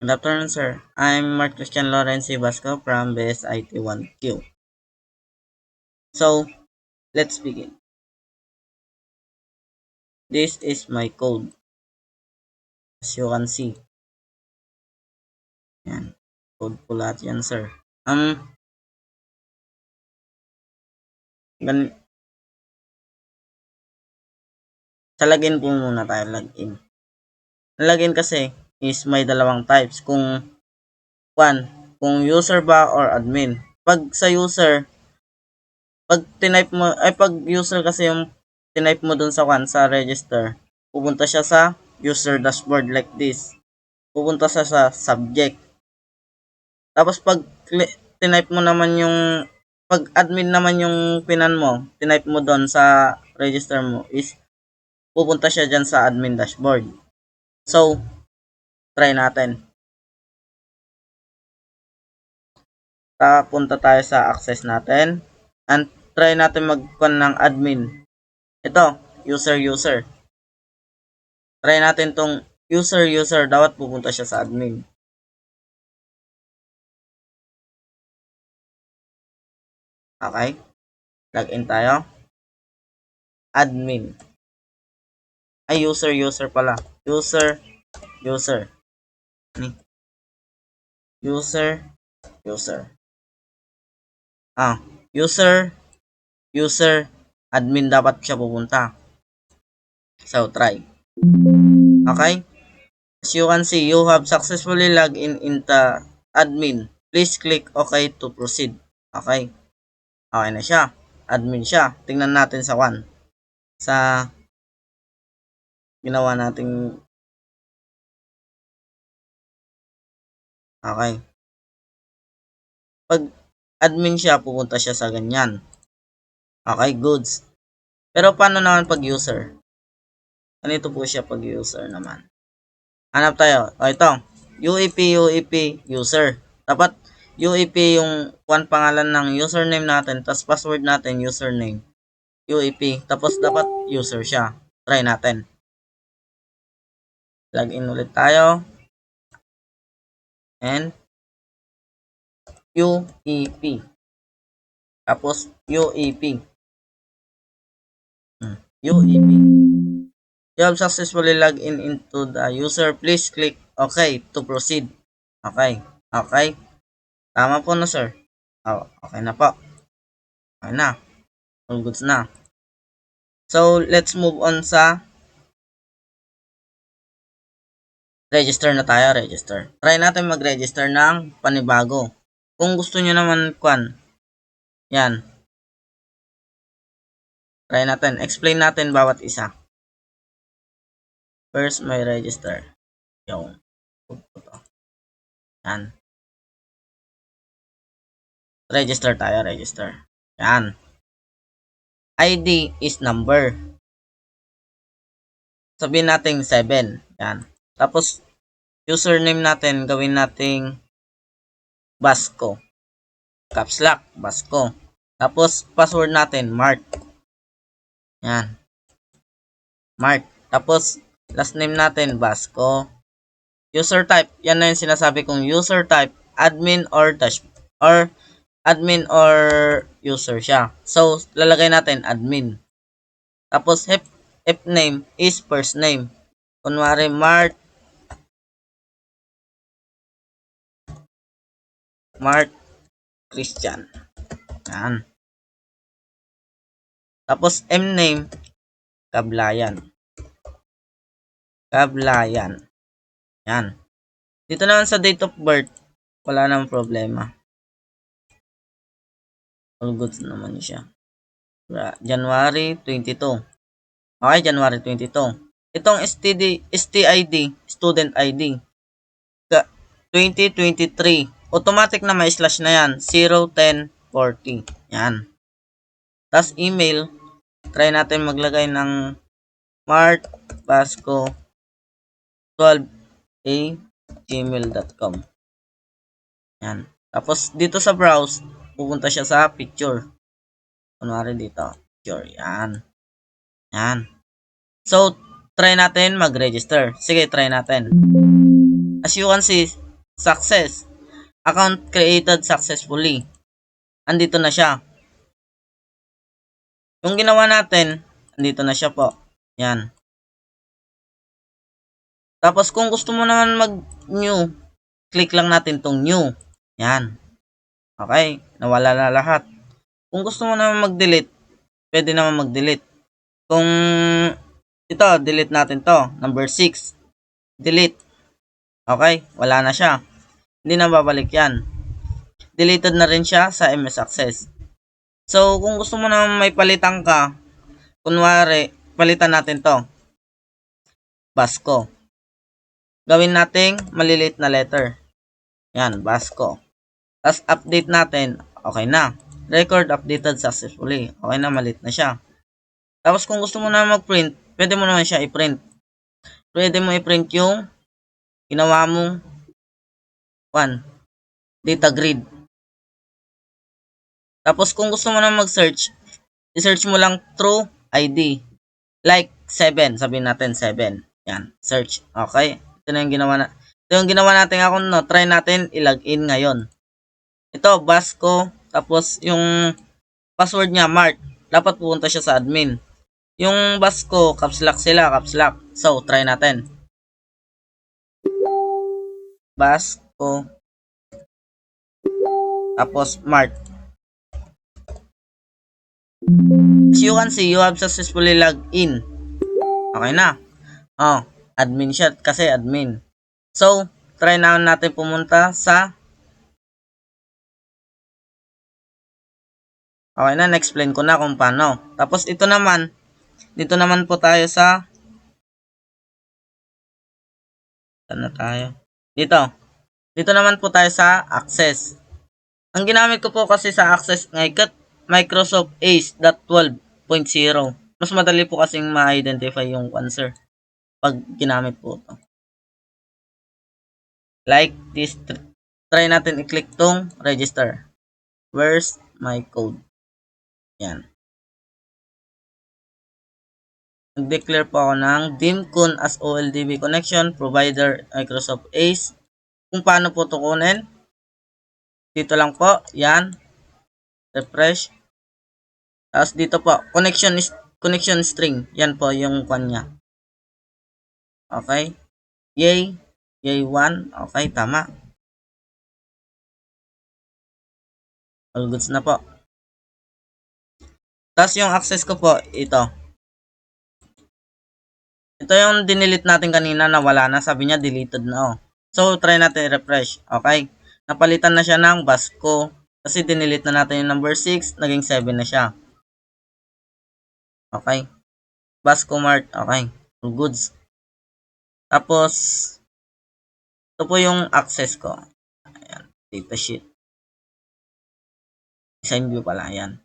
Good afternoon, sir. I'm Mark Christian Lawrence Vasco from BSIT1Q. So, let's begin. This is my code. As you can see. Yan. Code ko lahat yan, sir. Gan sa login po muna tayo, login. Ang login kasi is may dalawang types. Kung user ba or admin. Pag sa user, pag user kasi yung tinype mo dun sa register, pupunta siya sa user dashboard like this. Pupunta siya sa subject. Tapos tinype mo naman pag admin naman yung pinan mo, tinype mo doon sa register mo is pupunta siya dyan sa admin dashboard. So, try natin. Punta tayo sa access natin and try natin mag-con ng admin. Ito, user. Try natin tong user, dapat pupunta siya sa admin. Okay? Login tayo. Admin. Ay, user pala. User. User. User, admin dapat siya pupunta. So, try. Okay? As you can see, you have successfully logged in into admin. Please click OK to proceed. Okay? Okay na siya. Admin siya. Tingnan natin sa 1. Sa ginawa nating okay. Pag admin siya, pupunta siya sa ganyan. Okay, goods. Pero paano naman pag user? Ganito po siya pag user naman. Hanap tayo. O ito. UEP user. Dapat UEP yung pangalan ng username natin. Tapos password natin username. UEP. Tapos dapat user siya. Try natin. Login ulit tayo. And UEP. Tapos UEP. UEP. You have successfully logged in into the user. Please click OK to proceed. Okay. Okay. Tama po na, sir. Oh, okay na po. Okay na. All goods na. So, let's move on sa register na tayo. Register. Try natin mag-register ng panibago. Kung gusto nyo naman, yan. Try natin. Explain natin bawat isa. First, may register. Yung. Yan. Register tayo. Register. Yan. ID is number. Sabihin natin 7. Yan. Tapos, username natin, gawin nating Vasco. Caps lock, Vasco. Tapos, password natin, Mark. Yan. Mark. Tapos, last name natin, Vasco. User type, yan na yung sinasabi kong user type, admin or admin or user siya. So, lalagay natin admin. Tapos, if name is first name. Kunwari, Mark Christian. Yan. Tapos, M name, Kablayan. Yan. Dito naman sa date of birth, wala namang problema. All goods naman siya. January 22. Okay, January 22. Itong STID, student ID. 2023. Automatic na may slash na yan. 01040. Yan. Tapos email. Try natin maglagay ng markvasco12a@gmail.com. Yan. Tapos dito sa browse, pupunta siya sa picture. Kunwari dito. Picture. Yan. Yan. So, try natin mag-register. Sige, try natin. As you can see, Success. Account created successfully. Andito na siya. Yung ginawa natin, andito na siya po. Yan. Tapos kung gusto mo naman mag-new, click lang natin tong new. Yan. Okay. Nawala na lahat. Kung gusto mo naman mag-delete, pwede naman mag-delete. Kung ito, delete natin to. Number 6. Delete. Okay. Wala na siya. Hindi na babalik yan. Deleted na rin siya sa MS Access. So, kung gusto mo naman may palitan ka, kunwari, palitan natin to. Basco. Gawin nating maliliit na letter. Yan, Basco. Tapos update natin, okay na. Record updated successfully. Okay na, maliit na siya. Tapos kung gusto mo na mag-print, pwede mo naman siya i-print. Pwede mo i-print yung ginawa mong data grid. Tapos kung gusto mo na mag-search, i-search mo lang through ID. Like 7, sabihin natin 7. Yan, search. Okay? Ito na yung ginawa na. Ito yung ginawa natin ako, no. Try natin i-login ngayon. Ito, Basco. Tapos yung password niya, Mark. Dapat pupunta siya sa admin. Yung Basco, caps lock sila, caps lock. So, try natin. Basco. Tapos, Mark. As you can see, you have successfully logged in. Okay na. Oh, admin siya kasi admin. So, try na natin pumunta sa okay na, na-explain ko na kung paano. Tapos ito naman, dito naman po tayo sa saan na tayo? Dito naman po tayo sa Access. Ang ginamit ko po kasi sa Access ngayon, Microsoft Ace.12.0. Mas madali po kasing ma-identify yung answer pag ginamit po ito. Like this, try natin i-click tong register. Where's my code? Yan. Nag-declare po ako ng dimcon as OLDB connection provider Microsoft Ace. Kung paano po ito kunin, dito lang po, yan, refresh. Tapos dito po, connection string, yan po yung kanya. Okay, yay 1, okay, tama. All goods na po. Tapos yung access ko po, ito. Ito yung dinilit natin kanina na wala na, sabi niya deleted na. Oh. So, try natin refresh, okay. Napalitan na siya ng Basco. Kasi dinilit na natin yung number 6, naging 7 na siya. Okay. Basco Mart, okay. All goods. Tapos, ito po yung access ko. Ayan, data sheet. Design view pala, ayan.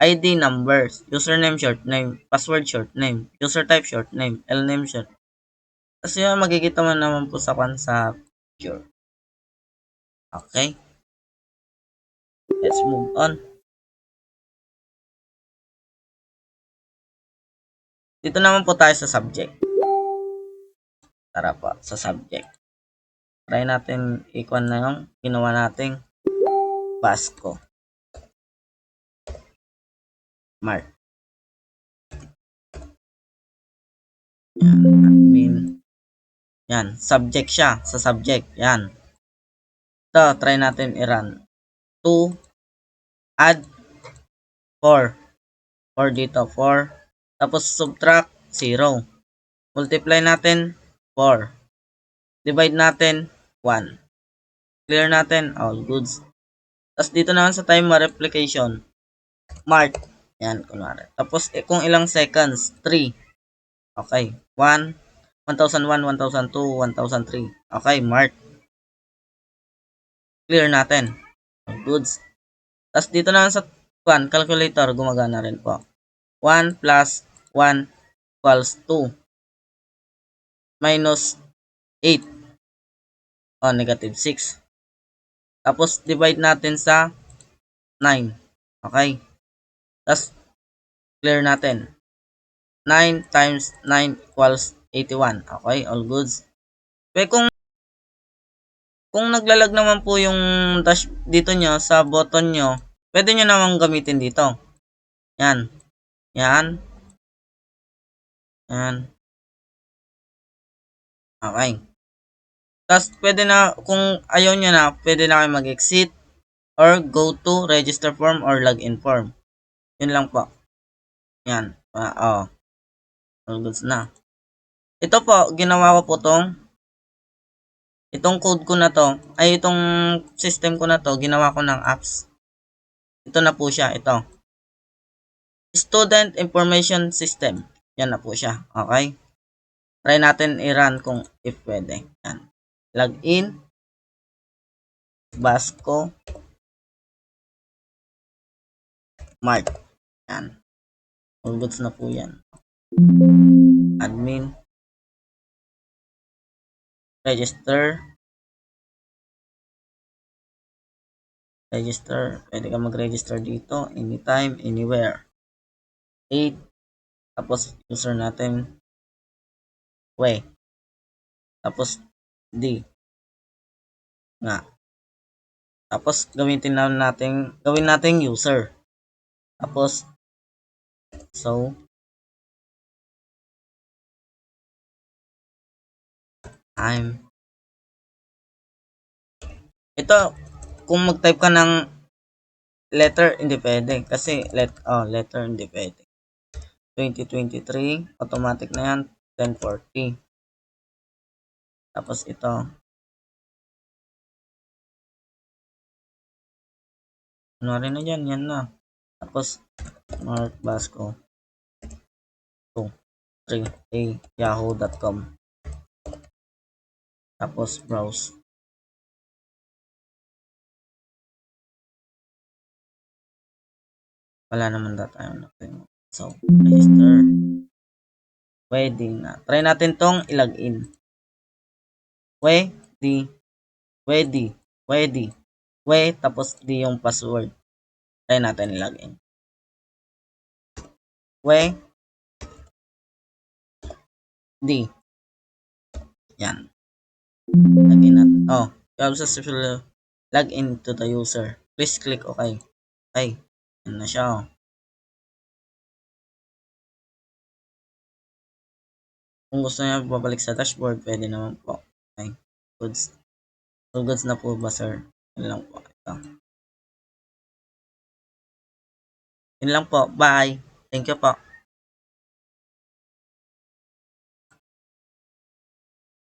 ID numbers, username short name, password short name, user type short name, LNAME short. Kasi yun, magkikita mo naman po sa picture. Okay. Let's move on. Dito naman po tayo sa subject. Tara po, sa subject. Try natin i-con na yung ginawa nating Basco. Mark. Yan, admin. Yan, subject siya. Sa subject, yan. Ito, try natin i-run. 2, add 4. 4 dito, 4. Tapos subtract 0. Multiply natin 4. Divide natin 1. Clear natin all goods. Tapos dito naman sa time replication, mark. Yan, kunwari. Tapos kung ilang seconds, 3. Okay, 1, 1001, 1002, 1003. Okay, mark. Clear natin. All goods. Tapos dito naman sa calculator, gumagana rin po. 1 plus 1 equals 2. Minus 8. O, negative 6. Tapos, divide natin sa 9. Okay. Tapos, clear natin. 9 times 9 equals 81. Okay, all goods. Kaya kung Kung naglalag naman po yung dash dito nyo sa button nyo, pwede nyo naman gamitin dito. Yan. Yan. Yan. Okay. Tapos pwede na, kung ayaw nyo na, pwede na kayo mag-exit or go to register form or login form. Yun lang po. Yan. All goods na. Ito po, ginawa ko po itong code ko na to, ay itong system ko na to, ginawa ko ng apps. Ito na po siya, ito. Student Information System. Yan na po siya. Okay? Try natin i-run kung if pwede. Yan. Login. Basco. Mark. Yan. All goods na po yan. Admin. Register. Pwede ka mag-register dito anytime, anywhere. 8. Tapos user natin way. Tapos D. Nga. Tapos gawin natin user. Tapos so ito kung mag-type ka ng letter hindi pwede kasi letter hindi pwede. 2023 automatic na yan 1040. Tapos ito ano rin na dyan, yan na. Tapos Mark Basco 2 3 yahoo.com. Tapos browse. Wala naman tayo natin. So, register. Pwede na. Try natin tong i-login. Tapos D yung password. Try natin i-login. D. Yan. Login natin. You have successfully log into the user. Please click OK. Okay. Yan na siya. Kung gusto niya babalik sa dashboard, pwede naman po. Okay. Goods. So, goods na po ba, sir? Yun lang po. Ito. Yun lang po. Bye. Thank you po.